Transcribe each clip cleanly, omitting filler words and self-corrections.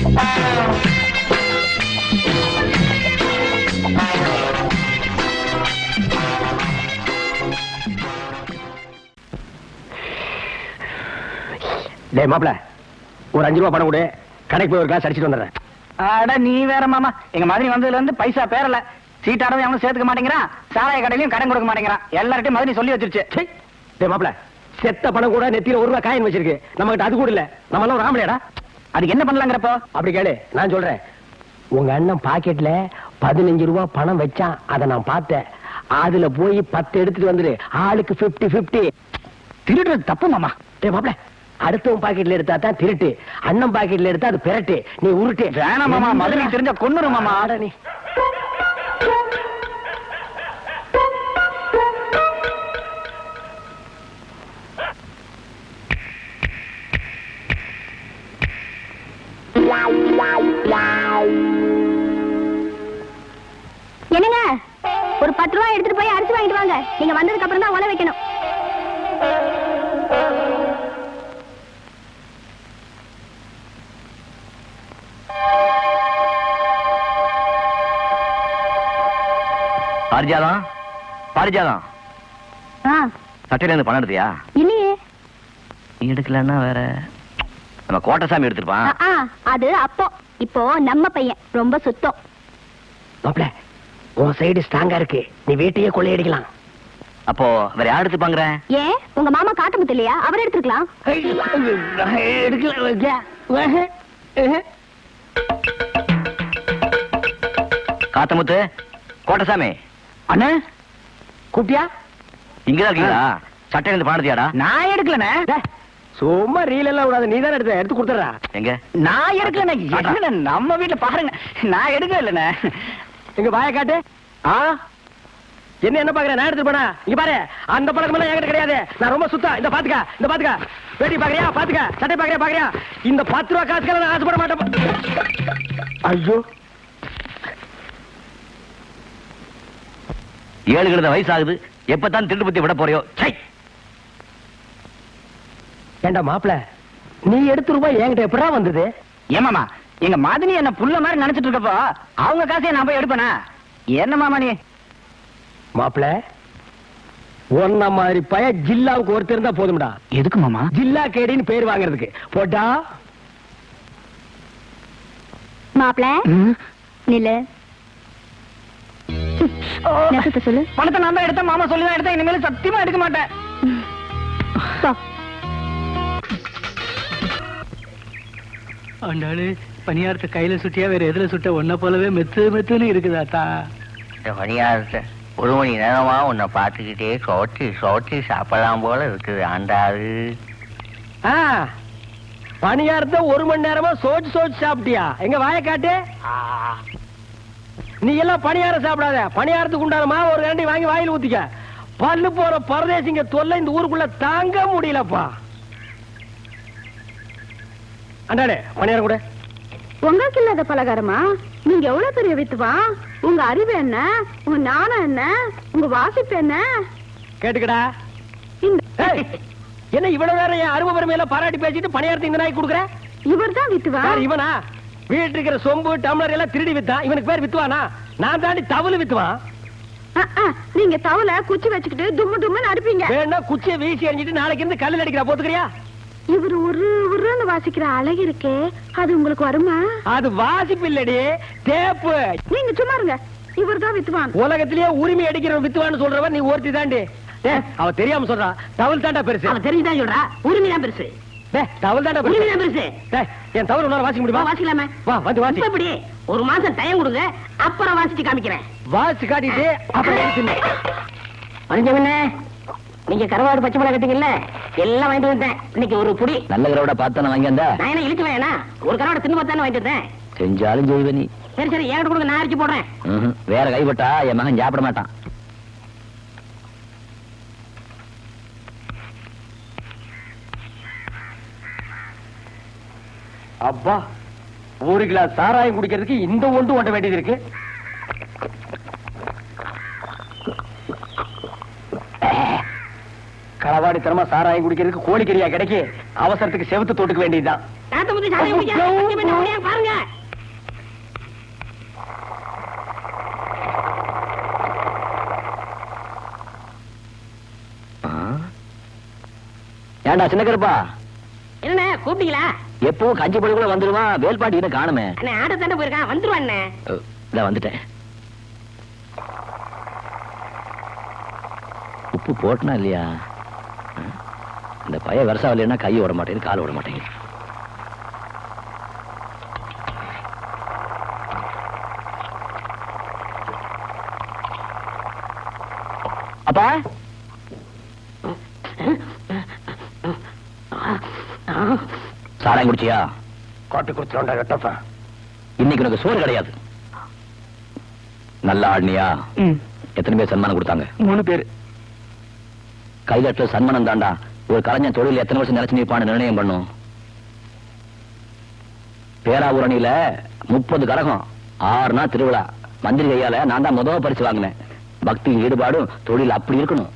டேய் மாப்ள, ஒரு 5 ரூபா பணம் கொடு, கடைக்கு போய் ஒரு கிளாஸ் அடிச்சிட்டு வந்துடுறேன். அட நீ வேற மாமா, எங்க மாதிரி வந்ததுல இருந்து பைசா பேரல. சீட்டாடவே அவனும் சேர்த்துக்க மாட்டேங்கிறான், சாராய கடையிலையும் கடன் கொடுக்க மாட்டேங்கிறான். எல்லார்ட்டையும் மாதிரி சொல்லி வச்சிருச்சு. டேய் மாப்ள, செத்த பணம் கூட நெத்தியில 1 ரூபா காயின் வச்சிருக்கு, நம்ம கிட்ட அது கூட இல்ல. நம்ம எல்லாம் ஒரு ஆம்பளையாடா. அதுக்கு என்ன பண்ணலாங்கிறப்போ? அப்படி கேளு, நான் சொல்றேன். உங்க அண்ணன் பாக்கெட்ல 15 ரூபா பணம் வச்சான், அதை நான் பார்த்தேன். அதுல போய் 10 எடுத்துட்டு வந்துரு, ஆளுக்கு 50-50. திருடுறது தப்பு மாமா. டேய் மாப்ள, அடுத்தவன் பாக்கெட்ல எடுத்தா தான் திருட்டு, அண்ணன் பாக்கெட்ல எடுத்தா அது பெரட்டு. நீ உருட்டு. வேணாம் மாமா, மதுரை தெரிஞ்ச கொன்னுரு மாமா. ஆட நீ. என்னங்க, ஒரு 10 ரூபாய் எடுத்துட்டு போய் அரிசி வாங்கிட்டு வாங்க. நீங்க வந்ததுக்கு அப்புறம் தான் உல வைக்கணும். பாரிஜாதம், பாரிஜாதம், சட்டையில இருந்து பணம் எடுத்தியா? இல்லையே. நீ எடுக்கலன்னா வேற நம்ம கோட்டசாமி எடுத்துருப்பான். அது அப்போ. இப்போ நம்ம பையன் ரொம்ப சுத்தம். மாப்ள, உன் சைடு ஸ்ட்ராங்கா இருக்கு, நீ வீட்டையே கொள்ளையடிக்கலாம். அப்போ வேற யார் எடுத்துப்பாங்க? ஏன் உங்க மாமா காட்டமுத்து இல்லையா? அவர் எடுத்துக்கலாம். காத்தமுத்து, கோட்டசாமி அண்ணா கூப்பிட்டியா? இங்கதான் இருக்கீங்களா? சட்டையில இருந்து பணம் எடுத்தியாடா? நான் எடுக்கலண்ணே. சும்மா ரீல் எல்லாம் விடாத, நீ தானே எடுத்து கொடுத்துறா. எங்க? நான் எடுக்கல. நம்ம வீட்டுல பாருங்க, நான் எடுக்கவே இல்லண்ணே. எங்க வாய காட்டு. என்ன பாக்குற? நான் எடுத்து போனா இங்க பாரு, அந்த பழக்கம் எல்லாம் என்கிட்ட கிடையாது. நான் ரொம்ப சுத்தம். இந்த பாத்துக்க வேட்டி பாக்குறியா? பாத்துக்க சட்டை பாக்குறியா? இந்த 10 ரூபா காசுக்கெல்லாம் நான் ஆசைப்பட மாட்டேன். ஐயோ, 7 வயசு ஆகுது, எப்பதான் திருட்டு பத்தி விட போறியோ? ஏண்டா மாப்பிள, நீ எடுத்த ரூபாய் என்கிட்ட எப்படா வந்தது? ஏமாமா, எங்க மாதிரி என்ன புள்ள மாதிரி நினைச்சிட்டு இருக்கப்போ அவங்க காசையை நான் போய் எடுப்பேனா? என்ன மாமா நீ? மாப்பிள, ஒன்ன மாதிரி பய ஜில்லாவுக்கு ஒருத்தர் இருந்தா போதும்டா. எதுக்கு மாமா? ஜில்லா கேடின்னு பேர் வாங்குறதுக்கு. போட்டா மாப்பிள நில்லு. சொல்லு. பணத்தை நான் தான் எடுத்தேன், மாமா சொல்லிதான் எடுத்தேன். இனிமேல் சத்தியமா எடுக்க மாட்டேன். ஆண்டாளு, பணியாரத்தை கையில சுட்டியா வேற எதுல சுட்ட ஒன்ன போலவே மெத்துன்னு இருக்குதாத்தா. இந்த பணியாரத்தை 1 மணி நேரமா உன்னை பார்த்துக்கிட்டே சோட்டி சாப்பிடலாம் போல இருக்குது ஆண்டாளு. பணியாரத்தை 1 மணி நேரமா சோச்சு சாப்பிட்டியா? எங்க வாய காட்டு. நீ எல்லாம் பணியாரம் சாப்பிடாத. பணியாரத்துக்கு உண்டானமா ஒரு கரண்டி வாங்கி வாயில் ஊத்திக்க. பல்லு போற பரதேசிங்க தொல்லை இந்த ஊருக்குள்ள தாங்க முடியலப்பா. அண்டாடே, பணியாரம் கூட. உங்களுக்கு இல்லாத பலகாரமா? நீங்க எவ்வளவு பெரிய வித்துவா? உங்க அறிவு என்ன? உங்க ஞானம் என்ன? உங்க வாசிப்பு என்ன? கேட்டுக்கடா. என்ன இவ்வளவு நேரம் என் அருமை பெருமையில பாராட்டி பேசிட்டு பணியாரத்தை இந்த நாய்க்கு கொடுக்குற? இவர் தான் வித்துவா. இவனா? வீட்டு இருக்கிற சொம்பு டம்ளர் எல்லாம் திருடி வித்தான். இவனுக்கு பேர் வித்துவானா? நான் தாண்டி தவளு வித்துவான். நீங்க தவளை குச்சி வச்சுக்கிட்டு தும்முன்னு அடிப்பீங்க. வேணா குச்சியை வீசி எறிஞ்சிட்டு நாளைக்கு இருந்து கல்லில் அடிக்கிறா, போத்துக்கிறியா? இவர் உருன்னு வாசிக்கிற அழகு இருக்கே, அது உங்களுக்கு வருமா? அது வாசிப்பு இல்லடி, தேப்பு. நீங்க சும்மா இருங்க. இவர் தான் வித்துவான். உலகத்திலேயே உரிமை அடிக்கிற வித்துவான்னு சொல்றவன் நீ ஒருத்தி தாண்டி. அவ தெரியாம சொல்றா. தவள் தாண்டா பெருசு. அவ தெரிஞ்சுதான் சொல்றா. உரிமை தான் பெருசு. தவள் தாண்டா உரிமை தான் பெருசு. என் தவறு உன்னால வாசிக்க முடியுமா? வாசிக்கலாமே. வா வந்து வாசி. இப்படி 1 மாசம் டைம் கொடுங்க, அப்புறம் வாசிச்சு காமிக்கிறேன். வாசி காட்டிட்டு அப்புறம் பஞ்சமண்ணே, நீங்க கருவாடு பச்சை மிளகா கட்டிங்கல்ல, எல்லாம் வாங்கிட்டு வந்தேன். இன்னைக்கு ஒரு புடி நல்ல கருவாட பார்த்தானே வாங்கி வந்தா? நான் என்ன இழுத்து வேணா, ஒரு கருவாடை தின்னு பார்த்தானே வாங்கிட்டு வந்தேன். செஞ்சாலும் செய்வ நீ. சரி என்கிட்ட கொடுங்க, நான் அரைச்சு போடுறேன். வேற கைப்பட்டா என் மகன் சாப்பிட மாட்டான். அப்பா, 1 கிளாஸ் சாராயம் குடிக்கிறதுக்கு இந்த ஒன்று ஓட்ட வேண்டியது இருக்கு. களவா தெம்மாடித்தனமா சாராயம் குடிக்கிறதுக்கு கோழிக்கறியா கிடைக்கு, அவசரத்துக்கு செவுத்து தொட்டுக்க வேண்டியதுதான். பாருங்க. ஏண்டா சின்ன கருப்பா, என்ன கூப்பிட்டீங்களா? எப்பவும் கஞ்சி படுக்குள்ள வந்துருவான், வேல்பாட்டி இன்னும் காணுமே. ஆட தானே போயிருக்கான், வந்துருவான். இதான் வந்துட்டேன். உப்பு போட்டனா இல்லையா? இந்த பைய வருஷம் இல்லைன்னா கை விட மாட்டேங்குது, கால் விட மாட்டேங்குது. அப்பா சாராயம் குடிச்சியா? காட்டு கொடுத்துருண்டா கட்டப்பா. இன்னைக்கு உனக்கு சோறு கிடையாது. நல்லா ஆடினியா? எத்தனை பேர் சன்மானம் கொடுத்தாங்க? 3 பேர். கைதட்டுல சன்மானம் தாண்டா ஒரு கலைஞன் தொழில் எத்தனை வருஷம் நினைச்சு நிற்பான்னு நிர்ணயம் பண்ணும். பேராவூரணியில 30 கரகம், 6 நாள் திருவிழா. மந்திரி கையால நான் தான் முதல் பரிசு வாங்கினேன். பக்தி ஈடுபாடும் தொழில் அப்படி இருக்கணும்.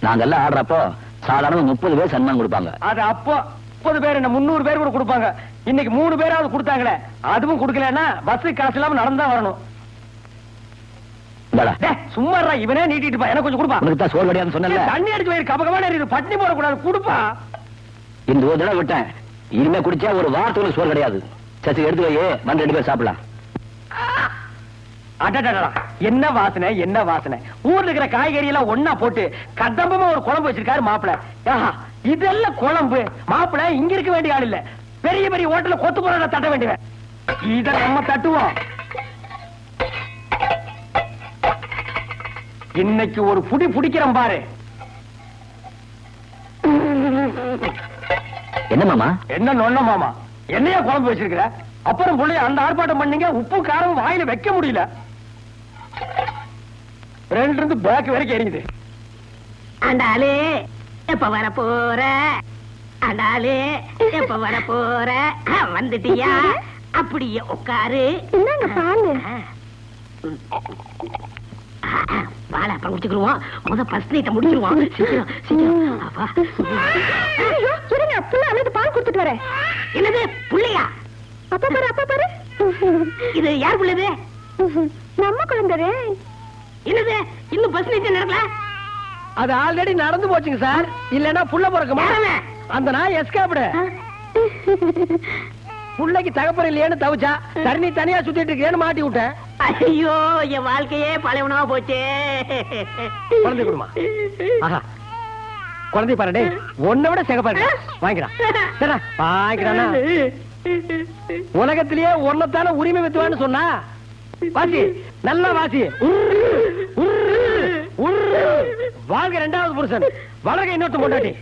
நாங்கெல்லாம் ஆடுறப்போ சாதாரண 30 பேர் சன்மானம் கொடுப்பாங்க. அது அப்போ 30 பேர் என்ன 300 பேர் கூட கொடுப்பாங்க. இன்னைக்கு 3 பேராவது கொடுத்தாங்களே, அதுவும் கொடுக்கலன்னா பஸ் காசு இல்லாம நடந்தா வரணும். சும்மா இவனே நீட்டிட்டு பா, எனக்கு கொஞ்சம் கொடுப்பா. உனக்கு தான் சோறு கிடையாதுன்னு சொன்னல. தண்ணி அடிச்சு வயிறு கபகமான எரியுது, பட்டினி போட கூடாது, கொடுப்பா. இந்த ஒரு தடவை விட்டேன், இனிமே குடிச்சா ஒரு வாரத்துக்கு சோறு கிடையாது. சரி எடுத்து வையே, வந்து 2 பேர் சாப்பிடலாம். அடடடா, என்ன வாசனை என்ன வாசனை. ஊர்ல இருக்கிற காய்கறி எல்லாம் ஒன்னா போட்டு கதம்பமா ஒரு குழம்பு வச்சிருக்காரு மாப்பிள. இதெல்லாம் குழம்பு மாப்பிள இங்க இருக்க வேண்டிய ஆள் இல்ல, பெரிய பெரிய ஹோட்டல்ல கொத்து போற தட்ட வேண்டியவன். இத நம்ம தட்டுவோம். இன்னைக்கு ஒரு புடி புடிக்கிறோம் பாரு. என்ன மாமா? என்ன நொன்ன மாமா, என்னையா குழம்பு வச்சிருக்கிற? அப்புறம் புள்ளைய அந்த ஆர்ப்பாட்டம் பண்ணீங்க, உப்பு காரம் வாயில வைக்க முடியல. 2 இருந்து பேக் வரைக்கும் எரியுது. ஆண்டாளே எப்ப வர போற? ஆண்டாளே எப்ப வர போற? வந்துட்டியா? அப்படியே உட்காரு. என்னங்க பாலு? பாலை அப்புறம் குடிச்சுக்கிடுவோம், முத பஸ் நைட்ட முடிச்சிருவோம். சீக்கிரம் சீக்கிரம். அப்பா இருங்க, புள்ள அழுது பால் கொடுத்துட்டு வரேன். என்னது புள்ளையா? அப்பா பாரு, அப்பா பாரு. இது யார் புள்ளது? நம்ம குழந்தை. என்னது இன்னும் பஸ் நைட் நடக்கல? அது ஆல்ரெடி நடந்து போச்சுங்க சார். இல்லன்னா புள்ள பிறக்குமா? அந்த நாய் எஸ்கேப்டு. புள்ளைக்கு தகப்பன் இல்லையேன்னு தவிச்சா, தண்ணி தனியா சுத்திட்டு இருக்கேன்னு மாட்டி விட்டேன். ஐயோ, என் வாழ்க்கையே பழையவனா போச்சே. குழந்தை கொடுமா. குழந்தை பாருடே, உன்னை விட சிகப்பாரு. வாங்கிக்கிறான் வாங்கிக்கிறானா? உலகத்திலேயே ஒன்னத்தான உரிமை வித்துவான்னு சொன்னா வாசி, நல்லா வாசி. வாழ்க 2வது புருஷன், வளர்க இன்னொருத்த கொண்டாட்டி.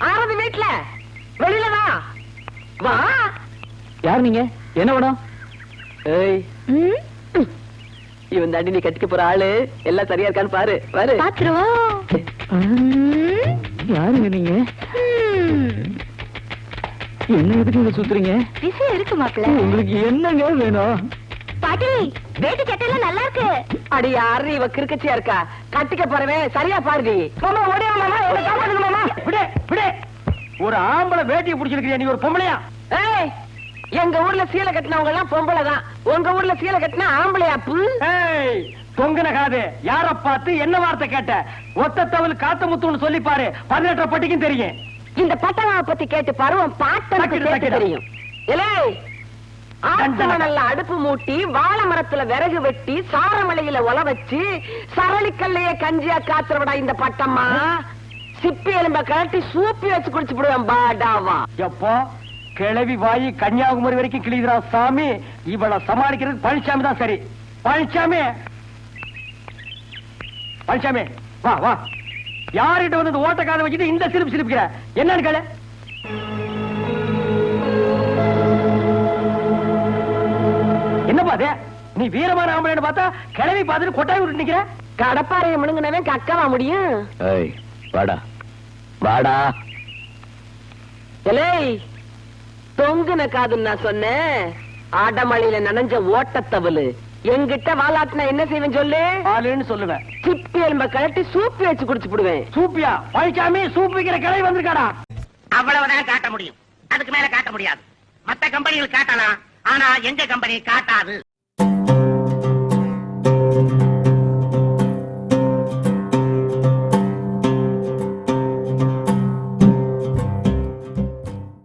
ஆறது வீட்டுல வெளியில வா. யார் நீங்க? என்ன வேணும்? இவன் தாண்டி நீ கட்டிக்க போற ஆளு, எல்லாம் சரியா இருக்கான்னு பாரு. பாரு யாருங்க நீங்க? என்ன எதுக்கு சுத்துறீங்க? விஷயம் இருக்கு மாப்பிள்ள. உங்களுக்கு என்னங்க வேணும்? பாட்டி, வேட்டி சட்டையில நல்லா இருக்கு. அடி யாரு இவ கிறுக்கச்சியா இருக்கா? கட்டிக்க போறவன் சரியா பாருடி. மாமா ஓடியா மாமா, என்ன காப்பாத்துங்க மாமா. விடு விடு. ஒரு ஆம்பளை வேட்டியை புடிச்சிருக்கியா நீ, ஒரு பொம்பளையா? ஏய், எங்க ஊர்ல சீலை கட்டினவங்க எல்லாம் பொம்பளை தான். உங்க ஊர்ல சீலை கட்டினா ஆம்பளையா? ஏய், தொங்கன காது. யார பார்த்து என்ன வார்த்தை கேட்ட? ஒத்த தவள் காத்து முத்துன்னு சொல்லி பாரு, 18 பட்டிக்கும் தெரியும். இந்த பட்டவாவை பத்தி கேட்டு பருவம் பாட்டு தெரியும். ஆத்தமணல்ல அடுப்பு மூட்டி, வாழை மரத்துல விறகு வெட்டி, சாரமலையில ஒல வச்சு, சரளிக்கல்லையே கஞ்சியா காத்துறவடா இந்த பட்டம்மா. சிப்பி எலும்ப கழட்டி சூப்பி வச்சு குடிச்சு போடுவேன் பாடாவா. எப்போ கிளவி வாயி கன்னியாகுமரி வரைக்கும் கிளிதுரா சாமி. இவளை சமாளிக்கிறதுக்கு பழனிசாமி தான் சரி. பழனிசாமி, பழனிசாமி வா வா. யார்கிட்ட வந்து ஓட்ட காதை வச்சுட்டு இந்த சிரிப்பு சிரிப்புக்கிற? என்னன்னு கேளு. என்ன பாத்து நீ வீரமான ஆம்பளைன்னு பார்த்தா கிளவி பார்த்துட்டு கொட்டாய் விட்டு நிக்கிற? கடப்பாறையை முழுங்கினவன் கக்கவா முடியும்? வாடா வாடா. தொங்குன காதுன்னு நான் சொன்னேன். ஆடமழையில நனைஞ்ச ஓட்டத்தவளு என்கிட்ட வாலாட்டினா என்ன செய்வேன் சொல்லு? பாலுன்னு சொல்லுவேன். சிப்பி எலும்ப கழட்டி சூப்பி வச்சு குடிச்சு விடுவேன். சூப்பியா? பழனிசாமி சூப் வைக்கிற கடை வந்திருக்காடா. அவ்வளவுதான் காட்ட முடியும், அதுக்கு மேல காட்ட முடியாது. மத்த கம்பெனிகள் காட்டலாம், ஆனா எங்க கம்பெனி காட்டாது.